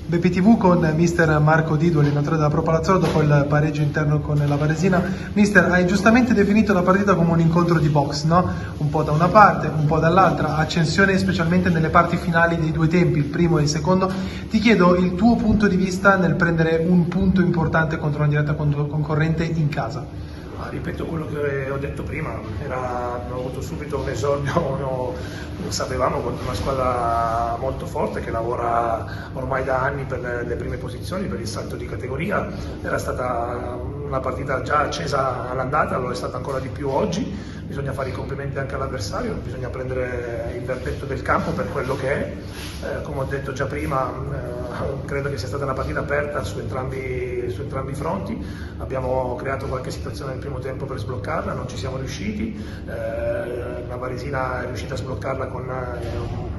BPTV con mister Marco Didu, allenatore della Pro Palazzolo, dopo il pareggio interno con la Varesina. Mister, hai giustamente definito la partita come un incontro di box, no? Un po' da una parte, un po' dall'altra, accensione specialmente nelle parti finali dei due tempi, il primo e il secondo. Ti chiedo il tuo punto di vista nel prendere un punto importante contro una diretta concorrente in casa. Ripeto quello che ho detto prima, abbiamo avuto subito un esordio, lo sapevamo, contro una squadra molto forte che lavora ormai da anni per le prime posizioni, per il salto di categoria. Era stata una partita già accesa all'andata, lo è stata ancora di più oggi. Bisogna fare i complimenti anche all'avversario, bisogna prendere il verdetto del campo per quello che è. Come ho detto già prima, credo che sia stata una partita aperta su entrambi i fronti. Abbiamo creato qualche situazione nel primo tempo per sbloccarla, non ci siamo riusciti. La Varesina è riuscita a sbloccarla con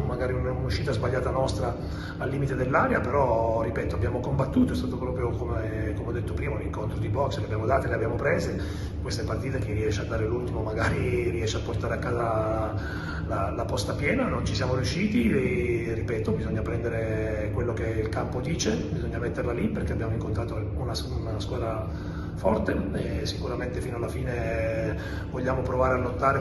magari un'uscita sbagliata nostra al limite dell'area, però ripeto, abbiamo combattuto, è stato proprio come ho detto prima, un incontro di box, le abbiamo date, le abbiamo prese. Queste partite chi riesce a dare l'ultimo magari riesce a portare a casa la posta piena, non ci siamo riusciti e ripeto, bisogna prendere quello che il campo dice, bisogna metterla lì perché abbiamo incontrato una squadra forte e sicuramente fino alla fine vogliamo provare a lottare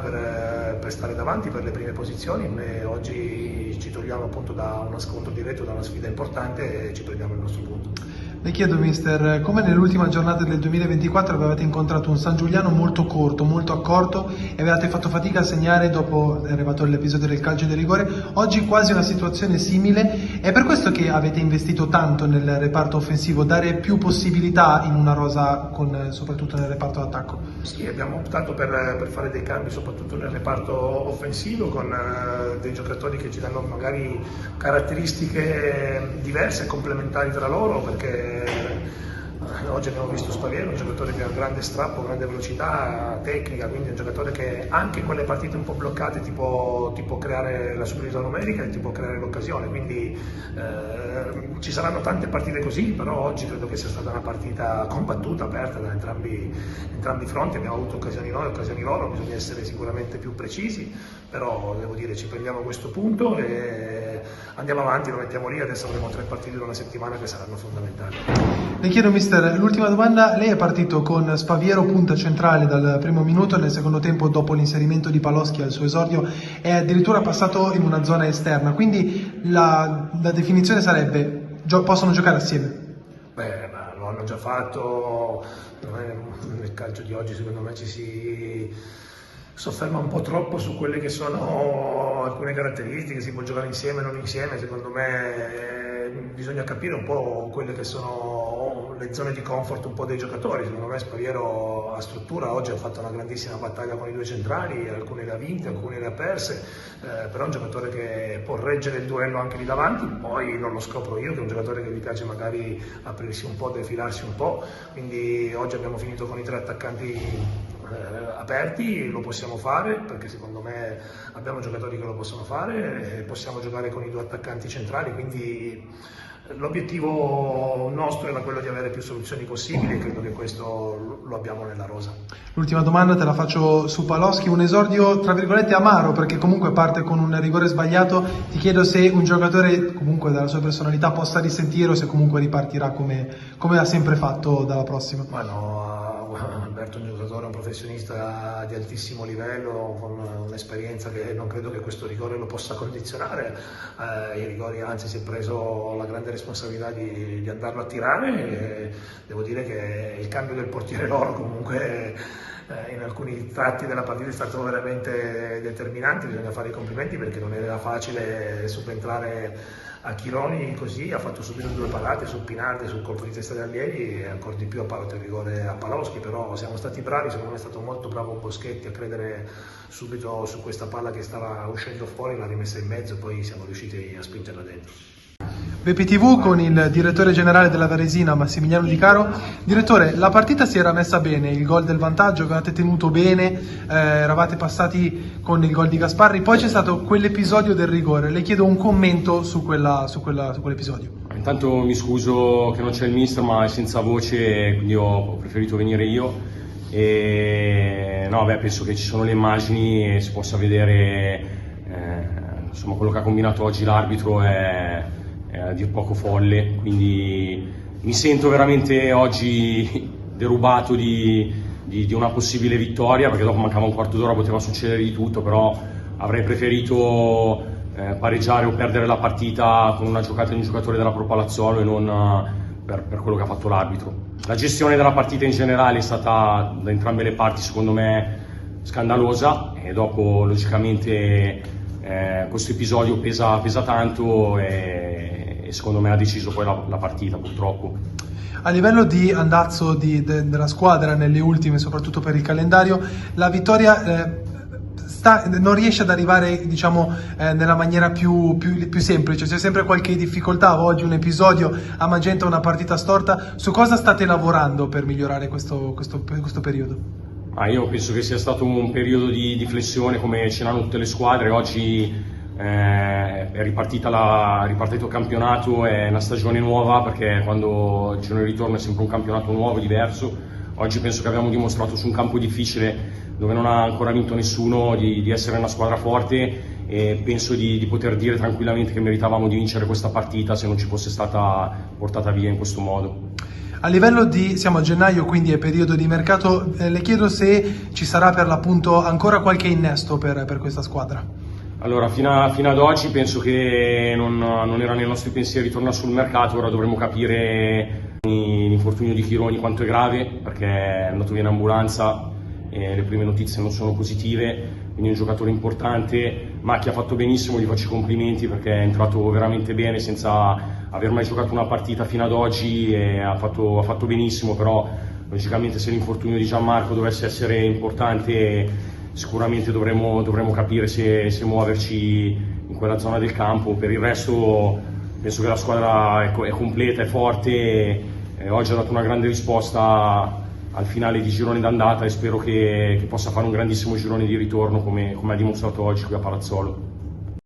per stare davanti per le prime posizioni e oggi ci togliamo appunto da uno scontro diretto, da una sfida importante e ci prendiamo il nostro punto. Le chiedo, mister, come nell'ultima giornata del 2024 avevate incontrato un San Giuliano molto corto, molto accorto e avevate fatto fatica a segnare dopo è arrivato l'episodio del calcio di rigore, oggi quasi una situazione simile, è per questo che avete investito tanto nel reparto offensivo, dare più possibilità in una rosa soprattutto nel reparto d'attacco? Sì, abbiamo optato per fare dei cambi soprattutto nel reparto offensivo con dei giocatori che ci danno magari caratteristiche diverse e complementari tra loro, perché oggi abbiamo visto Spaviero, un giocatore che ha grande strappo, grande velocità, tecnica, quindi è un giocatore che anche in quelle partite un po' bloccate ti può creare la superiorità numerica e ti può creare l'occasione, quindi ci saranno tante partite così, però oggi credo che sia stata una partita combattuta, aperta da entrambi i fronti, abbiamo avuto occasioni noi, occasioni loro, bisogna essere sicuramente più precisi, però devo dire ci prendiamo questo punto e andiamo avanti, lo mettiamo lì, adesso avremo 3 partite in una settimana che saranno fondamentali. Le chiedo, mister, l'ultima domanda, lei è partito con Spaviero punta centrale dal primo minuto, nel secondo tempo dopo l'inserimento di Paloschi al suo esordio è addirittura passato in una zona esterna, quindi la definizione sarebbe possono giocare assieme? Beh, ma lo hanno già fatto, nel calcio di oggi secondo me ci si sofferma un po' troppo su quelle che sono alcune caratteristiche, si può giocare insieme o non insieme, secondo me bisogna capire un po' quelle che sono le zone di comfort un po' dei giocatori. Secondo me Spaviero ha struttura, oggi ha fatto una grandissima battaglia con i 2 centrali, alcune le ha vinte, alcune le ha perse, però è un giocatore che può reggere il duello anche lì davanti, poi non lo scopro io, che è un giocatore che gli piace magari aprirsi un po', defilarsi un po', quindi oggi abbiamo finito con i 3 attaccanti aperti, lo possiamo fare perché secondo me abbiamo giocatori che lo possono fare e possiamo giocare con i 2 attaccanti centrali, quindi l'obiettivo nostro era quello di avere più soluzioni possibili e credo che questo lo abbiamo nella rosa. L'ultima domanda te la faccio su Paloschi, un esordio tra virgolette amaro perché comunque parte con un rigore sbagliato, ti chiedo se un giocatore comunque dalla sua personalità possa risentire o se comunque ripartirà come ha sempre fatto dalla prossima. Ma no, Alberto è un giocatore, un professionista di altissimo livello, con un'esperienza che non credo che questo rigore lo possa condizionare. I rigori, anzi, si è preso la grande responsabilità di andarlo a tirare e devo dire che il cambio del portiere loro comunque in alcuni tratti della partita è stato veramente determinante, bisogna fare i complimenti perché non era facile subentrare a Chironi così, ha fatto subito 2 parate su Pinardi, sul colpo di testa di Allievi e ancora di più ha parato il rigore a Paloschi, però siamo stati bravi, secondo me è stato molto bravo Boschetti a credere subito su questa palla che stava uscendo fuori, l'ha rimessa in mezzo e poi siamo riusciti a spingerla dentro. BPTV con il direttore generale della Varesina Massimiliano Di Caro. Direttore, la partita si era messa bene, il gol del vantaggio avevate tenuto bene, eravate passati con il gol di Gasparri, poi c'è stato quell'episodio del rigore, le chiedo un commento su quell'episodio. Intanto mi scuso che non c'è il mister, ma è senza voce, quindi ho preferito venire io. Penso che ci sono le immagini e si possa vedere insomma, quello che ha combinato oggi l'arbitro è a dir poco folle, quindi mi sento veramente oggi derubato di una possibile vittoria, perché dopo mancava un quarto d'ora, poteva succedere di tutto, però avrei preferito pareggiare o perdere la partita con una giocata di un giocatore della Pro Palazzolo e non per quello che ha fatto l'arbitro. La gestione della partita in generale è stata da entrambe le parti secondo me scandalosa, e dopo logicamente questo episodio pesa tanto e secondo me ha deciso poi la partita, purtroppo. A livello di andazzo della squadra nelle ultime, soprattutto per il calendario, la vittoria non riesce ad arrivare, diciamo, nella maniera più semplice. C'è sempre qualche difficoltà. Oggi un episodio, a Magenta una partita storta. Su cosa state lavorando per migliorare questo periodo? Io penso che sia stato un periodo di flessione, come ce l'hanno tutte le squadre. Oggi è ripartito il campionato, è una stagione nuova, perché quando il giorno di ritorno è sempre un campionato nuovo, diverso. Oggi penso che abbiamo dimostrato su un campo difficile, dove non ha ancora vinto nessuno, di essere una squadra forte, e penso di poter dire tranquillamente che meritavamo di vincere questa partita se non ci fosse stata portata via in questo modo. A livello siamo a gennaio, quindi è periodo di mercato, le chiedo se ci sarà per l'appunto ancora qualche innesto per questa squadra. Allora, fino ad oggi penso che non era nei nostri pensieri tornare sul mercato. Ora dovremo capire l'infortunio di Chironi quanto è grave, perché è andato via in ambulanza e le prime notizie non sono positive, quindi è un giocatore importante. Macchi ha fatto benissimo, gli faccio i complimenti, perché è entrato veramente bene senza aver mai giocato una partita fino ad oggi, e ha fatto benissimo. Però logicamente se l'infortunio di Gianmarco dovesse essere importante, sicuramente dovremo capire se muoverci in quella zona del campo. Per il resto penso che la squadra è completa, è forte, oggi ha dato una grande risposta al finale di girone d'andata, e spero che possa fare un grandissimo girone di ritorno come ha dimostrato oggi qui a Palazzolo.